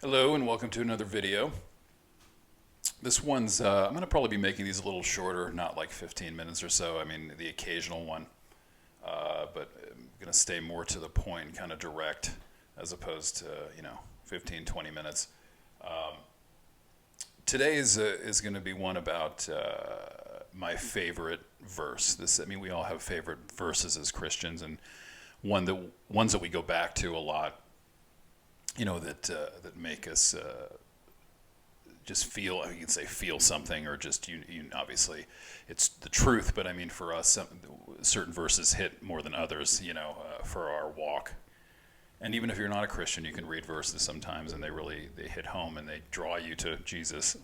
Hello and welcome to another video. This one's, I'm going to probably be making these a little shorter, not like 15 minutes or so. I mean, the occasional one, but I'm going to stay more to the point, kind of direct, as opposed to, 15, 20 minutes. Today is going to be one about my favorite verse. We all have favorite verses as Christians, and ones that we go back to a lot. That make us just feel. You can say feel something, or just you. Obviously, it's the truth. But I mean, for us, certain verses hit more than others. For our walk. And even if you're not a Christian, you can read verses sometimes, and they hit home and they draw you to Jesus.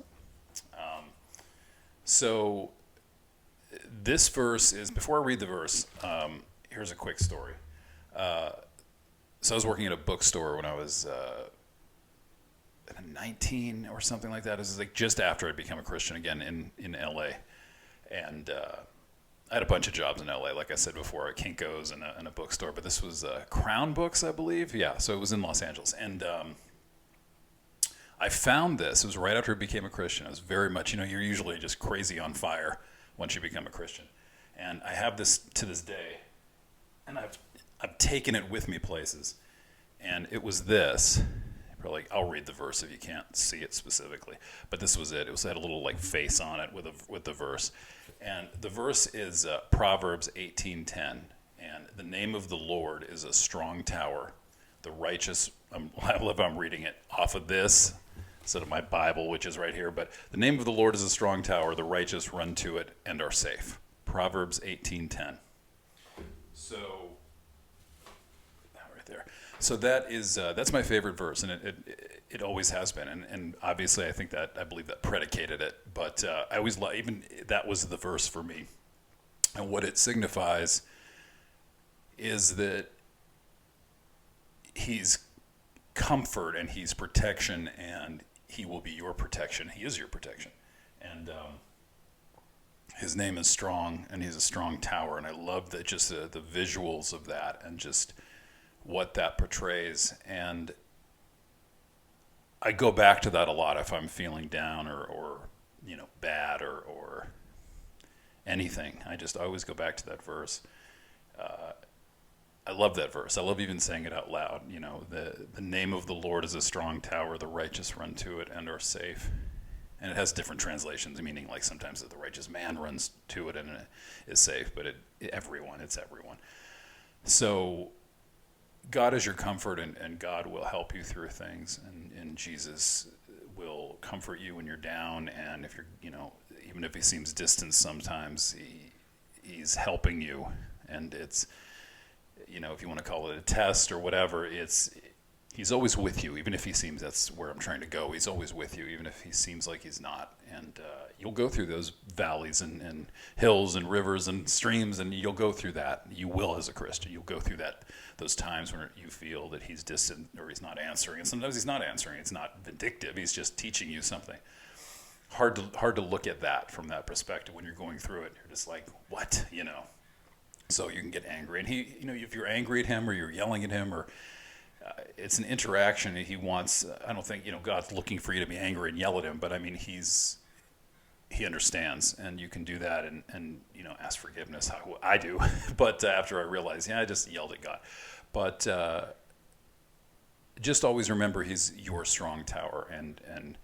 So this verse is. Before I read the verse, here's a quick story. So I was working at a bookstore when I was 19 or something like that. This is like just after I'd become a Christian again in LA. And I had a bunch of jobs in LA, like I said before, at Kinko's and a bookstore. But this was Crown Books, I believe. Yeah, so it was in Los Angeles. And I found this. It was right after I became a Christian. I was very much, you're usually just crazy on fire once you become a Christian. And I have this to this day. And I've taken it with me places, and it was this. Probably, I'll read the verse if you can't see it specifically, but this was it. It had a little like face on it with the verse, and the verse is Proverbs 18:10, and the name of the Lord is a strong tower. The righteous. I love how I'm reading it off of this instead of my Bible, which is right here. But the name of the Lord is a strong tower. The righteous run to it and are safe. Proverbs 18:10. So. There. So that's my favorite verse, and it always has been, and obviously I believe that predicated it. But I always even that was the verse for me, and what it signifies is that He's comfort and He's protection, and He will be your protection. He is your protection, and His name is strong, and He's a strong tower, and I love that just the visuals of that, and just what that portrays. And I go back to that a lot if I'm feeling down or bad or anything. I always go back to that verse. I love that verse. I love even saying it out loud. The name of the Lord is a strong tower. The righteous run to it and are safe. And it has different translations, meaning like sometimes the righteous man runs to it and it is safe, but it's everyone. So God is your comfort, and God will help you through things, and Jesus will comfort you when you're down, and if you're, even if He seems distant sometimes, He's helping you, and it's, if you want to call it a test or whatever, He's always with you, even if He seems, that's where I'm trying to go, He's always with you, even if He seems like He's not, and you'll go through those valleys and hills and rivers and streams, and you'll go through that. You will, as a Christian, you'll go through those times when you feel that He's distant or He's not answering, and sometimes He's not answering. It's not vindictive. He's just teaching you something. Hard to look at that from that perspective when you're going through it. You're just like, what, So you can get angry, and He, if you're angry at Him or you're yelling at Him or it's an interaction. He wants. I don't think God's looking for you to be angry and yell at Him, but I mean He understands, and you can do that and ask forgiveness. How I do, but after I realize, I just yelled at God. But just always remember He's your strong tower, and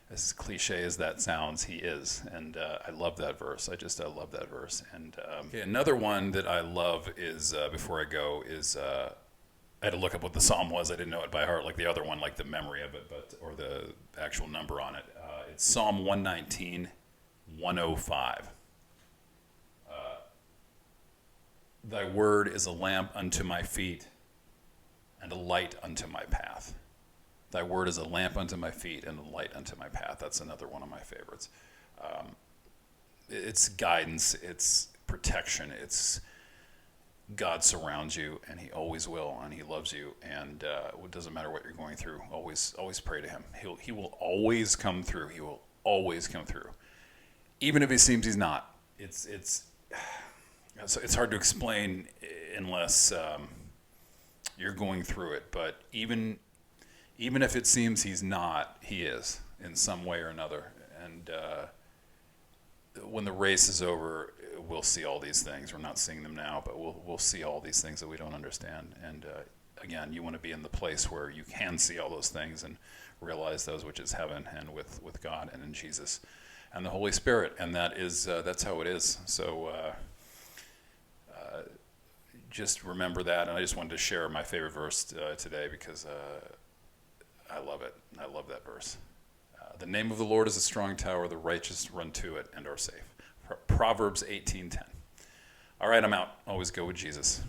as cliche as that sounds, He is. And I love that verse. I love that verse. And okay, another one that I love is before I go is. I had to look up what the psalm was. I didn't know it by heart, like the other one, like the memory of it, or the actual number on it. It's Psalm 119, 105. Thy word is a lamp unto my feet and a light unto my path. Thy word is a lamp unto my feet and a light unto my path. That's another one of my favorites. It's guidance, it's protection, it's God surrounds you, and He always will, and He loves you, and it doesn't matter what you're going through. Always pray to Him. He will always come through. He will always come through, even if He seems He's not. It's hard to explain unless you're going through it. But even even if it seems he's not, he is in some way or another. And when the race is over, we'll see all these things. We're not seeing them now, but we'll see all these things that we don't understand. And again, you want to be in the place where you can see all those things and realize those, which is heaven, and with God and in Jesus and the Holy Spirit. And that's how it is. So just remember that. And I just wanted to share my favorite verse today because I love it. I love that verse. The name of the Lord is a strong tower. The righteous run to it and are safe. Proverbs 18:10. All right, I'm out. Always go with Jesus.